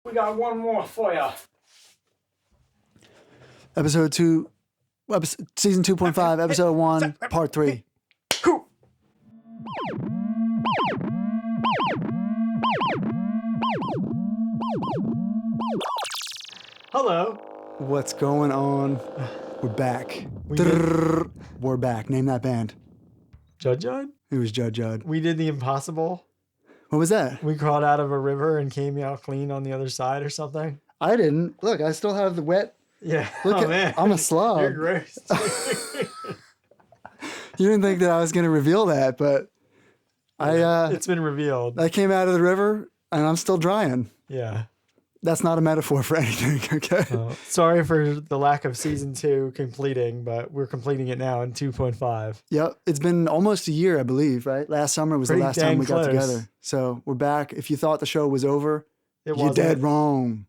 We got one more for you. Episode 2, season 2.5, episode 1, part 3. Hello. What's going on? We're back. We're back. Name that band. Judd? It was Judd. We did the impossible. What was that? We crawled out of a river and came out clean on the other side or something. I didn't. Look, I still have the wet. Yeah. Look man. I'm a slob. You're gross. You didn't think that I was going to reveal that, but it's been revealed. I came out of the river and I'm still drying. Yeah. That's not a metaphor for anything, okay? Sorry for the lack of season 2 completing, but we're completing it now in 2.5. Yep. It's been almost a year, I believe, right? Last summer was Pretty the last time we got dang close. together. So we're back. If you thought the show was over, It you're wasn't. dead wrong.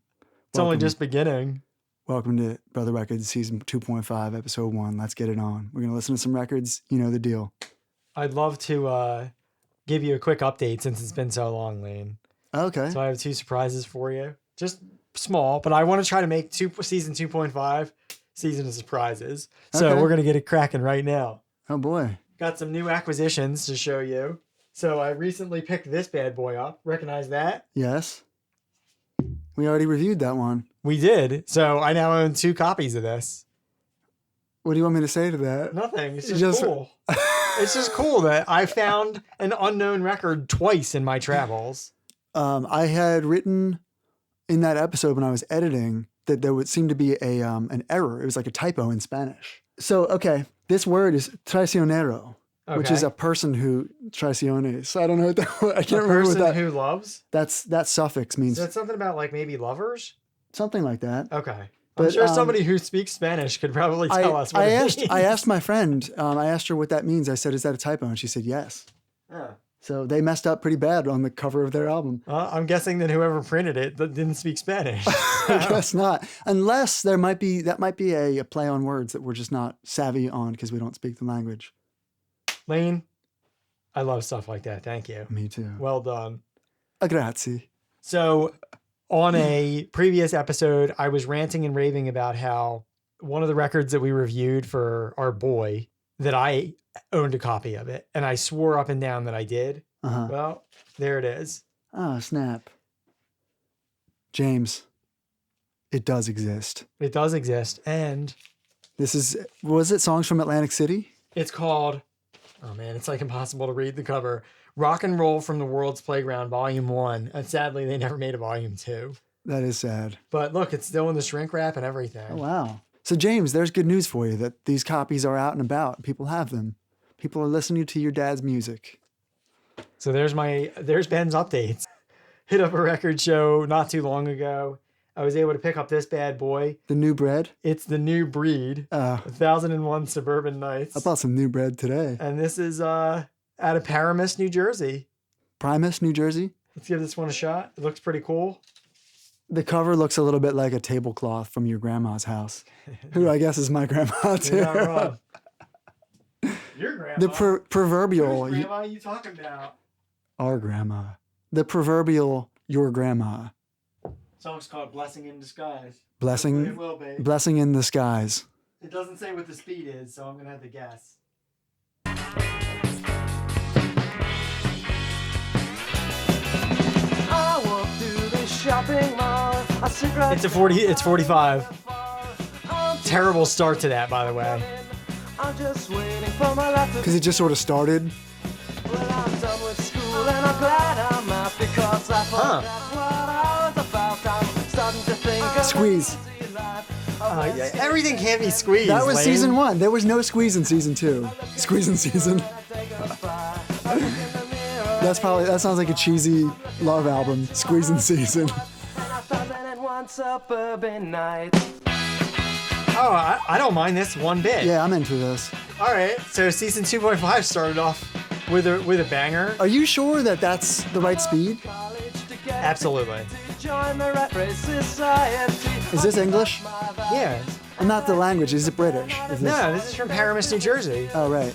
It's only just beginning. Welcome to Brother Records, season 2.5, episode 1. Let's get it on. We're going to listen to some records. You know the deal. I'd love to give you a quick update since it's been so long, Lane. Okay. So I have 2 surprises for you. Just small, but I want to try to make season 2.5 season of surprises. So Okay. we're going to get it cracking right now. Oh, boy. Got some new acquisitions to show you. So I recently picked this bad boy up. Recognize that? Yes. We already reviewed that one. We did. So I now own 2 copies of this. What do you want me to say to that? Nothing. It's just cool. It's just cool that I found an unknown record twice in my travels. I had written in that episode when I was editing that there would seem to be an error. It was like a typo in Spanish. So, okay, this word is traicionero, which is a person who traiciones. I don't know what that word. I can't remember what that. Who loves? That suffix means Is that something about like maybe lovers? something like that. Okay. But, I'm sure somebody who speaks Spanish could probably tell us what I it asked. means. I asked my friend. I asked her what that means. I said, "Is that a typo?" And she said, "Yes." Oh. So they messed up pretty bad on the cover of their album. I'm guessing that whoever printed it didn't speak Spanish. I guess not, unless that might be a play on words that we're just not savvy on because we don't speak the language. Lane, I love stuff like that. Thank you. Me too. Well done. Grazie. So on a previous episode, I was ranting and raving about how one of the records that we reviewed for our boy, that I owned a copy of it. And I swore up and down that I did. Uh-huh. Well, there it is. Oh, snap. James, it does exist. It does exist. And Was it Songs from Atlantic City? it's called, oh man, it's like impossible to read the cover. Rock and Roll from the World's Playground, Volume 1. And sadly, they never made a Volume 2. That is sad. But look, it's still in the shrink wrap and everything. Oh, wow. So, James, there's good news for you that these copies are out and about. People have them. People are listening to your dad's music. So there's Ben's updates. Hit up a record show not too long ago. I was able to pick up this bad boy. The new bread? It's the New Breed, 1001 Suburban Nights. I bought some new bread today. And this is out of Paramus, New Jersey. Primus, New Jersey? Let's give this one a shot. It looks pretty cool. The cover looks a little bit like a tablecloth from your grandma's house, who I guess is my grandma too. You're not wrong. Your grandma? The proverbial... Whose grandma are you talking about? Our grandma. The proverbial your grandma. Song's called Blessing in Disguise. Blessing, It will be. blessing in the skies. It doesn't say what the speed is, so I'm going to have to guess. I walk through the shopping mall. I sit right It's 45. Terrible start to that, by the way. I'm just waiting for my life to. Because it just sort of started. Well, I'm done with school and I'm glad I'm out because I thought that's what I was about. I'm starting to think of Squeeze. the easy life. Everything can't be squeezed. That was Lane. season 1. There was no squeeze in season 2. Squeeze in season. That sounds like a cheesy love album. Squeeze in season. One suburban night. Oh, I don't mind this one bit. Yeah, I'm into this. All right. So season 2.5 started off with a banger. Are you sure that that's the right speed? Absolutely. Join the rat race society. Is this English? Yeah. And not the language. Is it British? Is this... No, this is from Paramus, New Jersey. Oh, right.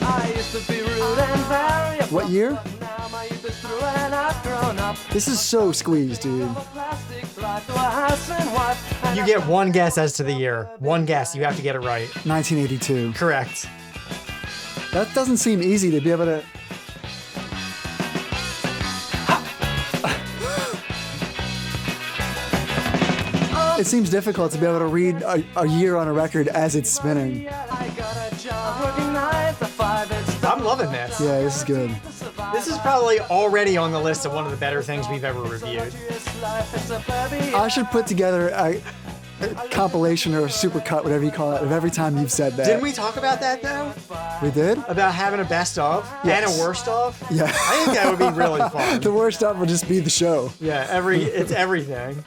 I used to be rude and very What year? now my youth is through school and I've grown up. This is so squeezed, dude. Plastic fly to a house and wife. And You get one guess as to the year. One guess. You have to get it right. 1982. Correct. That doesn't seem easy to be able to. It seems difficult to be able to read a year on a record as it's spinning. I got a job working 9 to 5. It's I'm loving this. Yeah, this is good. This is probably already on the list of one of the better things we've ever reviewed. I should put together a compilation or a super cut, whatever you call it, of every time you've said that. Didn't we talk about that though? We did? About having a best of Yes. and a worst of? Yeah. I think that would be really fun. The worst stuff will just be the show. Yeah, it's everything.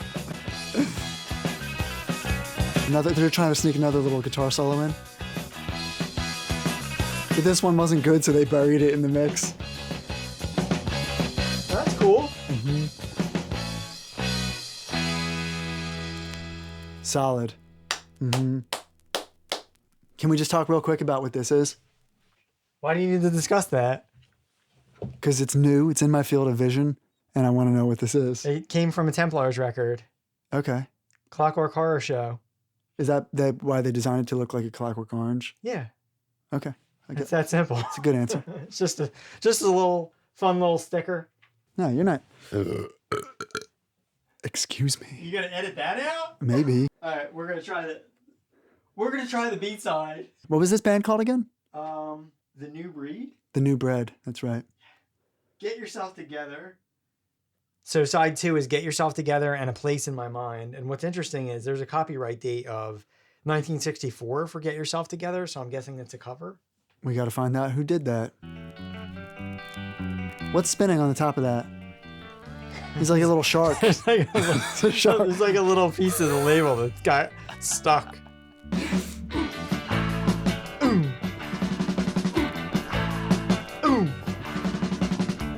They're trying to sneak another little guitar solo in. But this one wasn't good, so they buried it in the mix. That's cool. Solid. Can we just talk real quick about what this is? Why do you need to discuss that? Because it's new, it's in my field of vision, and I want to know what this is. It came from a Templars record. Okay. Clockwork Horror Show. Is that why they designed it to look like a Clockwork Orange? Yeah. Okay. It's that simple. It's a good answer. It's just a little fun little sticker. No, you're not. Excuse me. You gonna edit that out? Maybe. All right, we're gonna try the beat side. What was this band called again? The New Breed. The New Bread. That's right. Get Yourself Together. So side 2 is Get Yourself Together and A Place in My Mind. And what's interesting is there's a copyright date of 1964 for Get Yourself Together, so I'm guessing it's a cover. We got to find out who did that. What's spinning on the top of that? He's like a little shark. There's like It's a shark. there's like a little piece of the label that got stuck.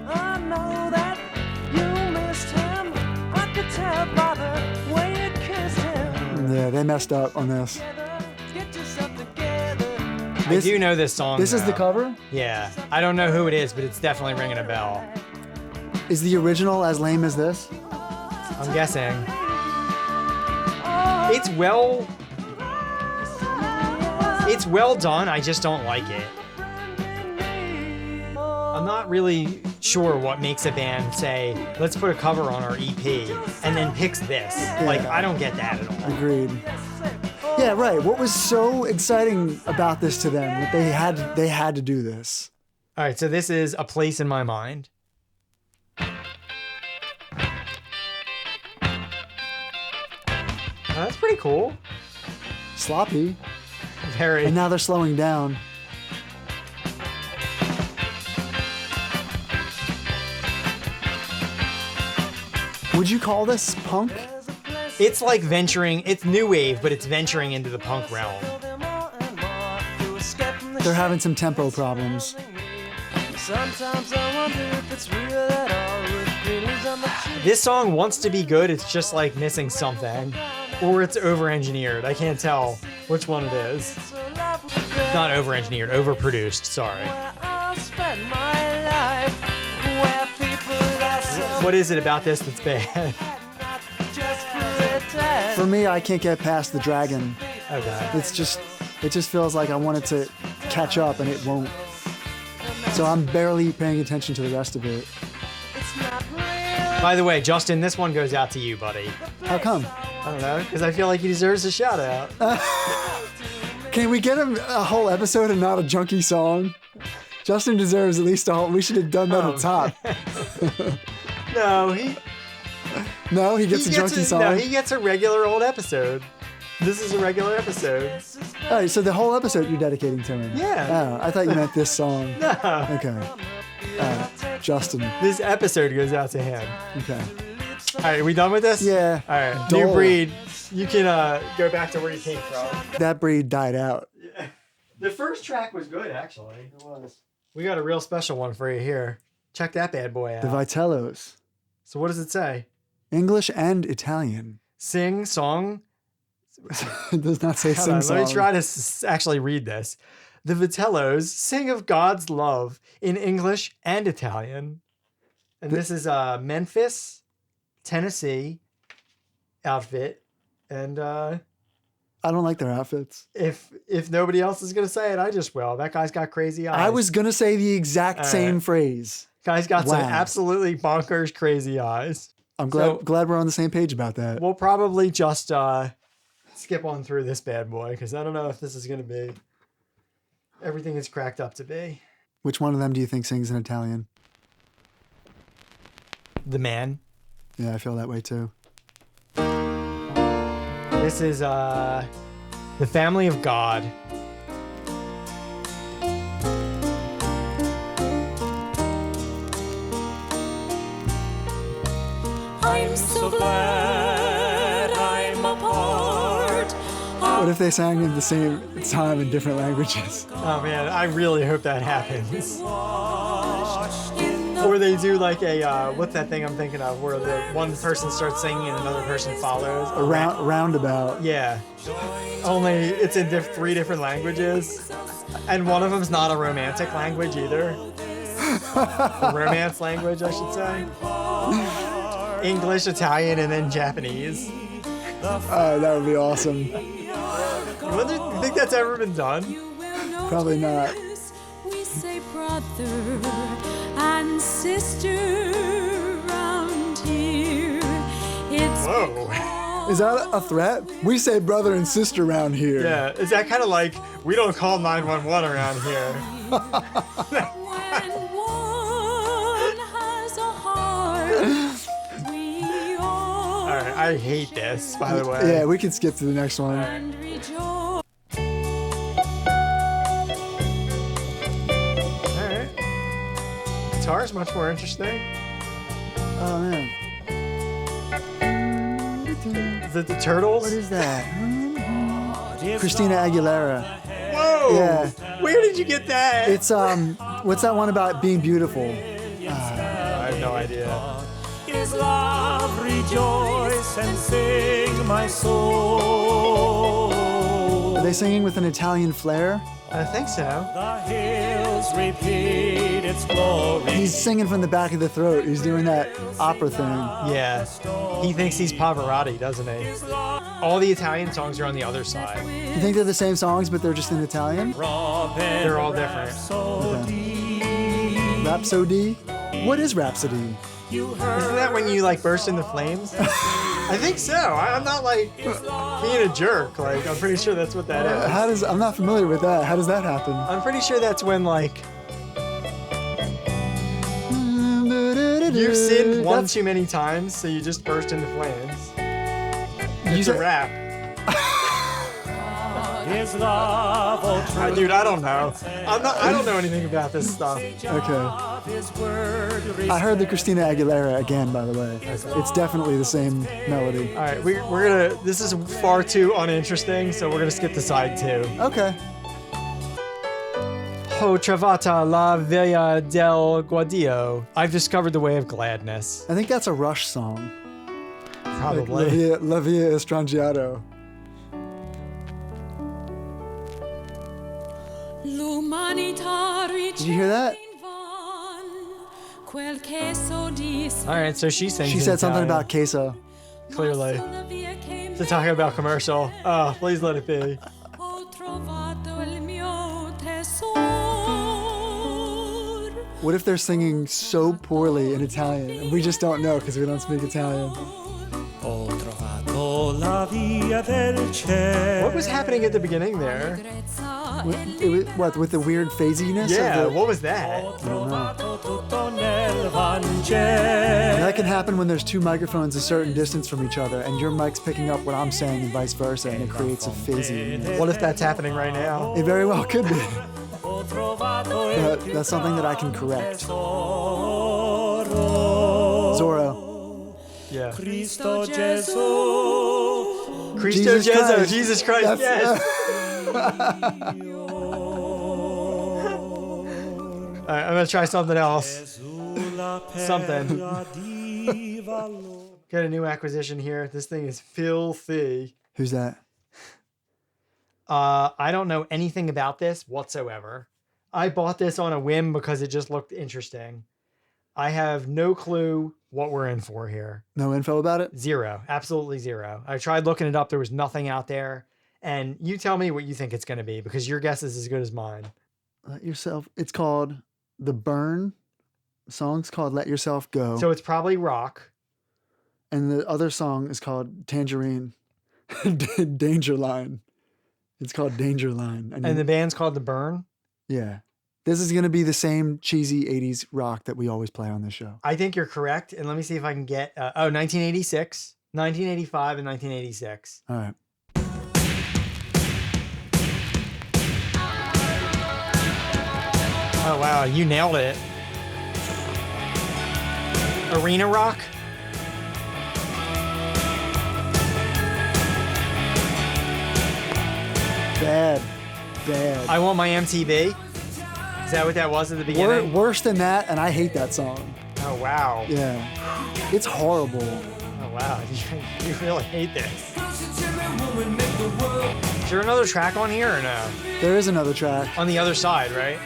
I know that you missed him. I could tell by the way you kissed him. Yeah, they messed up on this. Get yourself together. I do know this song. This is the though. cover? Yeah. I don't know who it is, but it's definitely ringing a bell. Is the original as lame as this? I'm guessing. It's well done. I just don't like it. I'm not really sure what makes a band say, let's put a cover on our EP and then picks this. Like, I don't get that at all. Agreed. Yeah, right. What was so exciting about this to them that they had to do this? All right, so this is A Place in My Mind. Oh, that's pretty cool. Sloppy. Very. And now they're slowing down. Would you call this punk? It's like it's new wave, but it's venturing into the punk realm. They're having some tempo problems. Sometimes I wonder if it's real at all with greenies on the cheek. This song wants to be good, it's just like missing something. Or it's over-engineered. I can't tell which one it is. Not over-engineered, overproduced, sorry. I'll spend my life where people are so What is it about this that's bad? just pretend. For me, I can't get past the dragon. Okay. It just feels like I want it to catch up and it won't. So I'm barely paying attention to the rest of it. It's not real. By the way, Justin, this one goes out to you, buddy. How come? I don't know, because I feel like he deserves a shout out. Can we get him a whole episode and not a junkie song? Justin deserves at least a whole. We should have done that at the top. No, he No, he gets a junkie song. No, he gets a regular old episode. This is a regular episode. All right, so the whole episode you're dedicating to him. Yeah. Oh, I thought you meant this song. No. Okay. Justin. This episode goes out to him. Okay. All right, we done with this? Yeah. All right, Dull. New Breed. You can go back to where you came from. That breed died out. The first track was good, actually. It was. We got a real special one for you here. Check that bad boy out. The Vitellos. So what does it say? English and Italian. Sing, song. It does not say Hold sing on, song. let me try to actually read this. The Vitellos sing of God's love in English and Italian. And this is a Memphis, Tennessee outfit. And I don't like their outfits. if nobody else is gonna say it, I just will. That guy's got crazy eyes. I was gonna say the exact All same right. phrase. Guy's got some Wow. absolutely bonkers crazy eyes. I'm So- glad we're on the same page about that. We'll probably just skip on through this bad boy because I don't know if this is gonna be everything it's cracked up to be. Which one of them do you think sings in Italian? The man. Yeah, I feel that way too. This is the family of God. I'm so glad I'm a part. What if they sang at the same time in different languages? Oh man, I really hope that happens. In the Or they do like a what's that thing I'm thinking of where the one person starts singing and another person follows. A roundabout. Yeah. Only it's in three different languages, and one of them's not a romantic language either. A romance language, I should say. English, Italian, and then Japanese. Oh, that would be awesome. You think that's ever been done? Probably not. We say brother and sister round here. It's Whoa. Is that a threat? We say brother and sister around here. Yeah, is that kind of like we don't call 911 around here? when one has a heart. We all All right, I hate this. By the way. Yeah, we can skip to the next one. and rejoice. All right. Guitar's much more interesting. Oh man. Is it the Turtles? What is that? Christina Aguilera. Whoa! Yeah. Where did you get that? It's what's that one about being beautiful? I have no idea. Is love, rejoice and sing my soul. Are they singing with an Italian flair? I think so. The hills repeat its glory. He's singing from the back of the throat. He's doing that opera thing. Yeah. He thinks he's Pavarotti, doesn't he? All the Italian songs are on the other side. You think they're the same songs, but they're just in Italian? They're all different. Rhapsody? What is Rhapsody? Isn't that when you like burst into flames? I think so. I'm not like being a jerk. Like I'm pretty sure that's what that is. I'm not familiar with that. How does that happen? I'm pretty sure that's when like you've sinned one That's- too many times, so you just burst into flames. you It's a said- rap. His love, oh, Dude, I don't know. I don't know anything about this stuff. Okay. his word. I heard the Christina Aguilera again, by the way. It's definitely the same melody. All right, we're gonna. This is far too uninteresting, so we're gonna skip to side two. Okay. Ho trovata la via del guadio. I've discovered the way of gladness. I think that's a Rush song. Like Probably. La Via Estrangiato. Did you hear that? All right, so she sings. She in said something Italian, about queso. clearly to talk about commercial. Oh, please let it be. What if they're singing so poorly in Italian and we just don't know because we don't speak Italian? Ho trovato la via del cielo. What was happening at the beginning there? What, with the weird phasiness? Yeah, Of the, what was that? Trovato tutto nel Vangelo. that can happen when there's two microphones a certain distance from each other and your mic's picking up what I'm saying and vice versa and it creates a phasiness. What if that's happening right now? It very well could be. Ho trovato il But that's something that I can correct. tesoro. Zorro. Yeah. Cristo Gesù. Cristo Jesus Jesu, Christ. Jesus Christ, That's- yes. All right, I'm gonna try something else. Something. Got a new acquisition here. This thing is filthy. Who's that? I don't know anything about this whatsoever. I bought this on a whim because it just looked interesting. I have no clue what we're in for here. No info about it? Zero. Absolutely zero. I tried looking it up. There was nothing out there. And you tell me what you think it's going to be because your guess is as good as mine. Let yourself. It's called The Burn. The song's called Let Yourself Go. So it's probably rock. And the other song is called Tangerine. Danger Line. It's called Danger Line. And the band's called The Burn? Yeah. This is going to be the same cheesy 80s rock that we always play on this show. I think you're correct. And let me see if I can get... 1986, 1985, and 1986. All right. Oh, wow. You nailed it. Arena rock? Bad. I Want My MTV? Is that what that was at the beginning? Worse than that, and I hate that song. Oh, wow. Yeah. It's horrible. Oh, wow. You really hate this. Is there another track on here or no? There is another track, On the other side, right?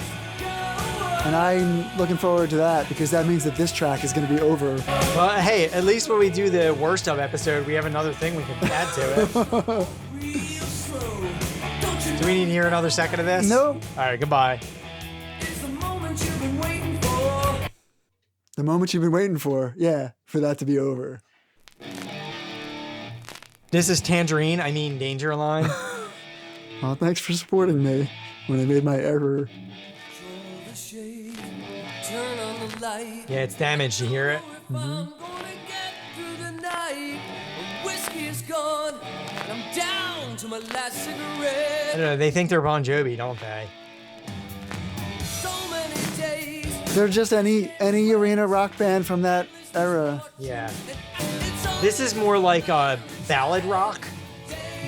and I'm looking forward to that because that means that this track is going to be over. Well, hey, at least when we do the worst of episode, we have another thing we can add to it. Do we need to hear another second of this? Nope. All right, goodbye. The moment you've been waiting for, yeah, for that to be over. This is Tangerine, I mean Danger Line. Well, thanks for supporting me when I made my error. Yeah, it's damaged. You hear it? I I don't know. They think they're Bon Jovi, don't they? They're just any arena rock band from that era. Yeah. This is more like a ballad rock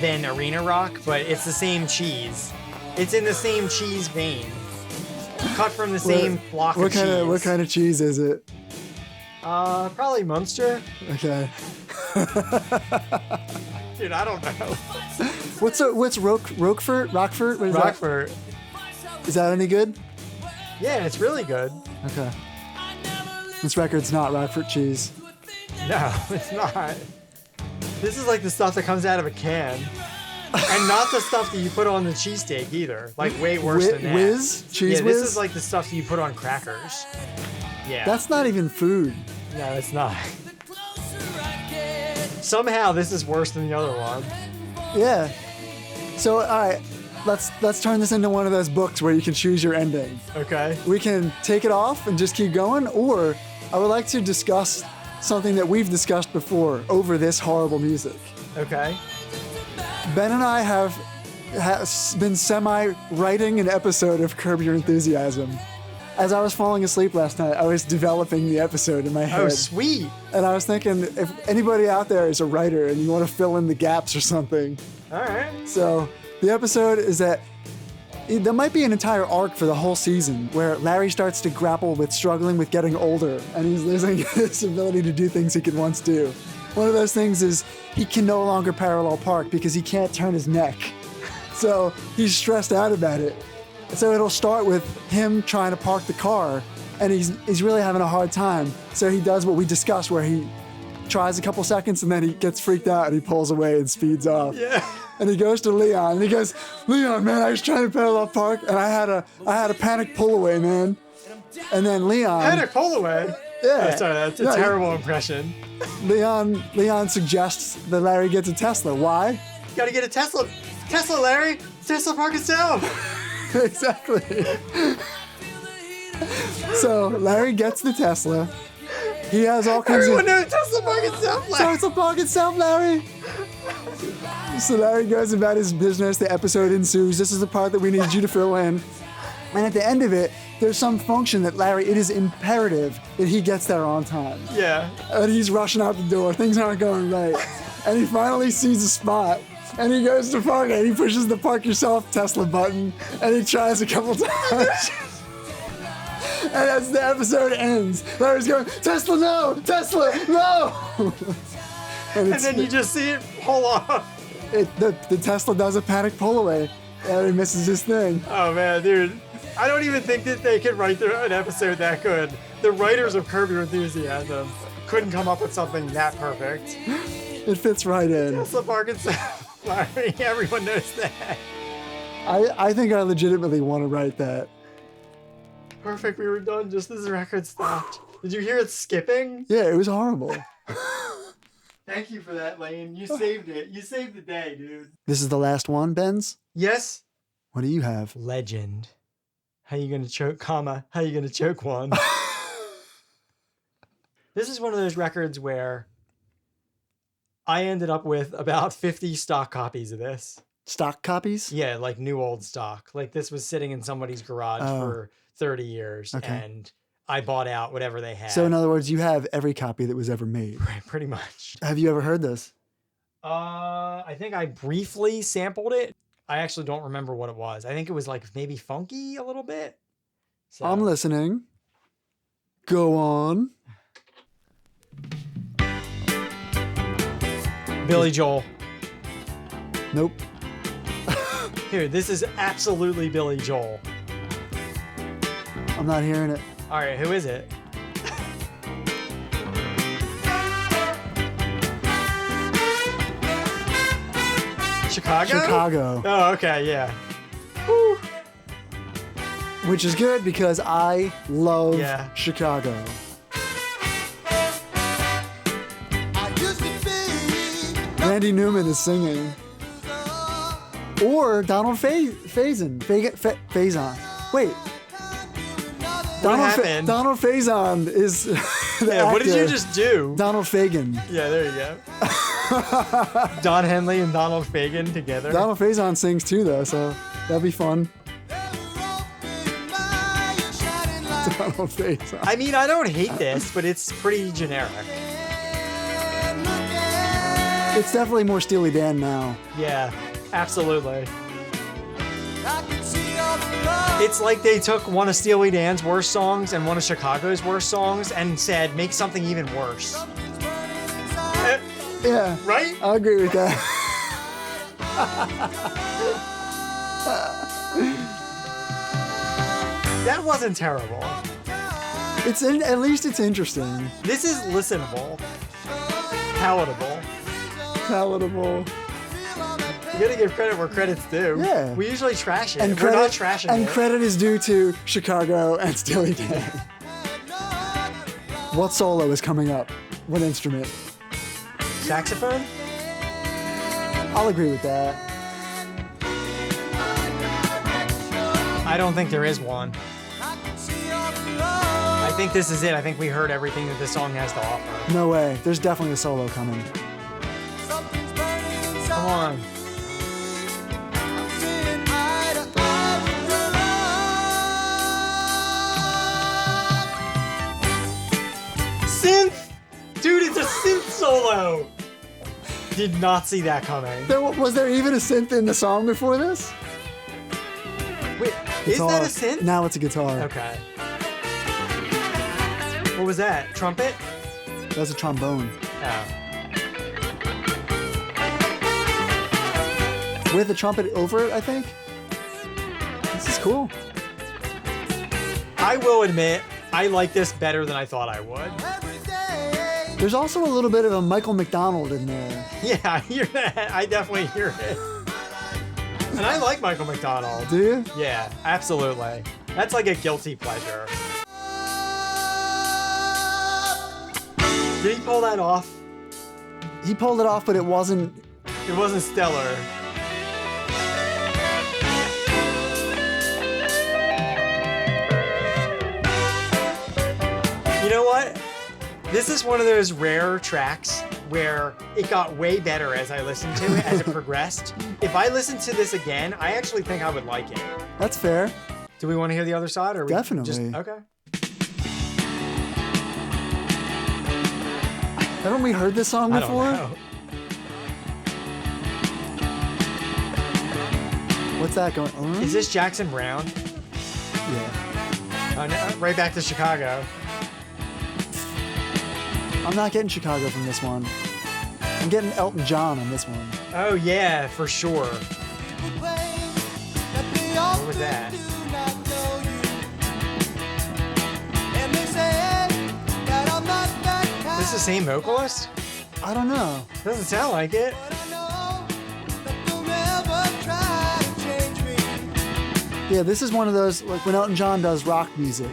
than arena rock, but it's the same cheese. It's in the same cheese vein. Cut from the same block of cheese. What kind of cheese is it? Probably Munster. Okay. Dude, I don't know. What's Roquefort? Roquefort? What is Rockford. that? Is that any good? Yeah, it's really good. Okay. This record's not Roquefort cheese. No, it's not. This is like the stuff that comes out of a can. And not the stuff that you put on the cheesesteak either. Like way worse than that. Whiz? Cheese Yeah, whiz? this is like the stuff that you put on crackers. Yeah. That's not even food. No, it's not. Somehow this is worse than the other one. Yeah. So, all right, let's turn this into one of those books where you can choose your ending. Okay. We can take it off and just keep going, or I would like to discuss something that we've discussed before over this horrible music. Okay. Ben and I have been semi-writing an episode of Curb Your Enthusiasm. As I was falling asleep last night, I was developing the episode in my head. Oh, sweet. And I was thinking, if anybody out there is a writer and you want to fill in the gaps or something. All right. So the episode is that there might be an entire arc for the whole season where Larry starts to grapple with struggling with getting older and he's losing his ability to do things he could once do. One of those things is he can no longer parallel park because he can't turn his neck. So he's stressed out about it. So it'll start with him trying to park the car and he's really having a hard time. So he does what we discussed where he tries a couple seconds and then he gets freaked out and he pulls away and speeds off. Yeah. And he goes to Leon and he goes, "Leon, man, I was trying to parallel park and I had a panic pull away, man." And then Leon Panic pull away. Yeah. Oh, sorry, that's a Yeah, terrible impression. Leon suggests that Larry gets a Tesla. Why? You gotta get a Tesla. Tesla, Larry. Tesla park itself. Exactly. So Larry gets the Tesla. He has all kinds Everyone of knows Tesla park itself, Larry. Tesla park itself, Larry. So Larry goes about his business. The episode ensues. This is the part that we need you to fill in. And at the end of it, there's some function that Larry, it is imperative that he gets there on time. Yeah. And he's rushing out the door. Things aren't going right. And he finally sees a spot. And he goes to park it. He pushes the park yourself Tesla button. And he tries a couple times. And as the episode ends, Larry's going, "Tesla, no! Tesla, no!" And then you just see it pull off. The Tesla does a panic pull away. And he misses his thing. Oh man, dude. I don't even think that they could write an episode that good. The writers of Curb Your Enthusiasm couldn't come up with something that perfect. It fits right in. Tesla Park and Safari, everyone knows that. I think I legitimately want to write that. Perfect, we were done just as the record stopped. Did you hear it skipping? Yeah, it was horrible. Thank you for that, Lane. You saved it. You saved the day, dude. This is the last one, Benz? Yes? What do you have? Legend. How you gonna choke, comma, how you gonna choke one? This is one of those records where I ended up with about 50 stock copies of this. Stock copies? Yeah, like new old stock. Like this was sitting in somebody's garage for 30 years and I bought out whatever they had. So in other words, you have every copy that was ever made. Right, pretty much. Have you ever heard this? I think I briefly sampled it. I actually don't remember what it was. I think it was like maybe funky a little bit. So. I'm listening. Go on. Billy Joel. Nope. Here, this is absolutely Billy Joel. I'm not hearing it. All right, who is it? Chicago? Chicago. Oh, okay, yeah. Woo. Which is good because I love Chicago. Randy Newman is singing. Or Donald Faison. Wait. Donald Faison is the actor. What did you just do? Donald Fagen. Yeah, there you go. Don Henley and Donald Fagen together. Donald Faison sings too, though, so that'd be fun. Donald Faison. I mean, I don't hate this, but it's pretty generic. It's definitely more Steely Dan now. Yeah, absolutely. It's like they took one of Steely Dan's worst songs and one of Chicago's worst songs and said, make something even worse. Yeah. Right? I agree with that. That wasn't terrible. At least it's interesting. This is listenable. Palatable. You gotta give credit where credit's due. Yeah. We usually trash it. And We're not trashing it. And credit is due to Chicago and Steely Dan. What solo is coming up? What instrument? Saxophone? I'll agree with that. I don't think there is one. I think this is it. I think we heard everything that this song has to offer. No way. There's definitely a solo coming. Come on. Synth! Dude, it's a synth solo! Did not see that coming. Was there even a synth in the song before this? Wait, is that a synth? Now it's a guitar. Okay. What was that? Trumpet? That's a trombone. Oh. With a trumpet over it, I think. This is cool. I will admit, I like this better than I thought I would. There's also a little bit of a Michael McDonald in there. Yeah, I hear that. I definitely hear it. And I like Michael McDonald. Do you? Yeah, absolutely. That's like a guilty pleasure. Did he pull that off? He pulled it off, but it wasn't stellar. You know what? This is one of those rare tracks where it got way better as I listened to it, as it progressed. If I listened to this again, I actually think I would like it. That's fair. Do we want to hear the other side? Or Definitely. Just, okay. Haven't we heard this song before? I don't know. What's that going on? Is this Jackson Brown? Yeah. Oh, no, right back to Chicago. I'm not getting Chicago from this one. I'm getting Elton John on this one. Oh, yeah, for sure. What was that? This is the same vocalist? I don't know. Doesn't sound like it. Yeah, this is one of those, like when Elton John does rock music.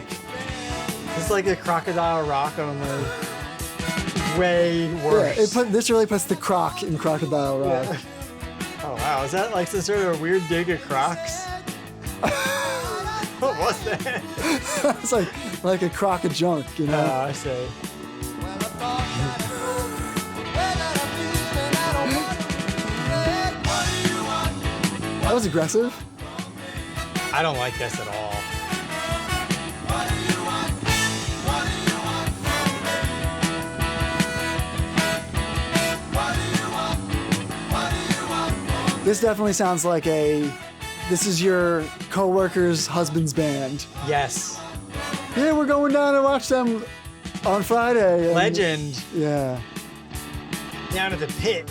It's like a Crocodile Rock on the way worse. Yeah, this really puts the croc in Crocodile Rock. Yeah. Oh wow, is that like some sort of weird dig at Crocs? What was that? It's like a crock of junk, you know? Oh, I see. That was aggressive. I don't like this at all. This definitely sounds like this is your coworker's husband's band. Yes. Yeah, we're going down to watch them on Friday. and- Legend. Yeah. Down at the pit.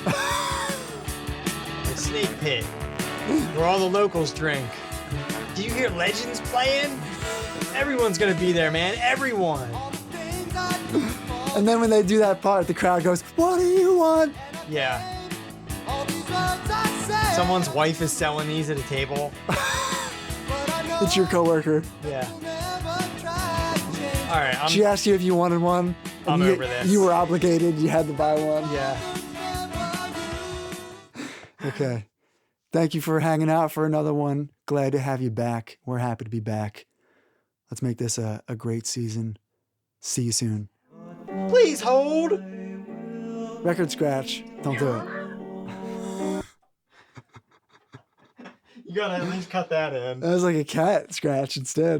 The snake pit. Where all the locals drink. Do you hear Legends playing? Everyone's gonna be there, man. Everyone. And then when they do that part, the crowd goes, "What do you want?" Yeah. Someone's wife is selling these at a table. It's your coworker. Yeah. All right. She asked you if you wanted one. I'm and over this. You were obligated. You had to buy one. Yeah. Okay. Thank you for hanging out for another one. Glad to have you back. We're happy to be back. Let's make this a great season. See you soon. Please hold. Record scratch. Don't do it. You gotta at least cut that in. That was like a cat scratch instead.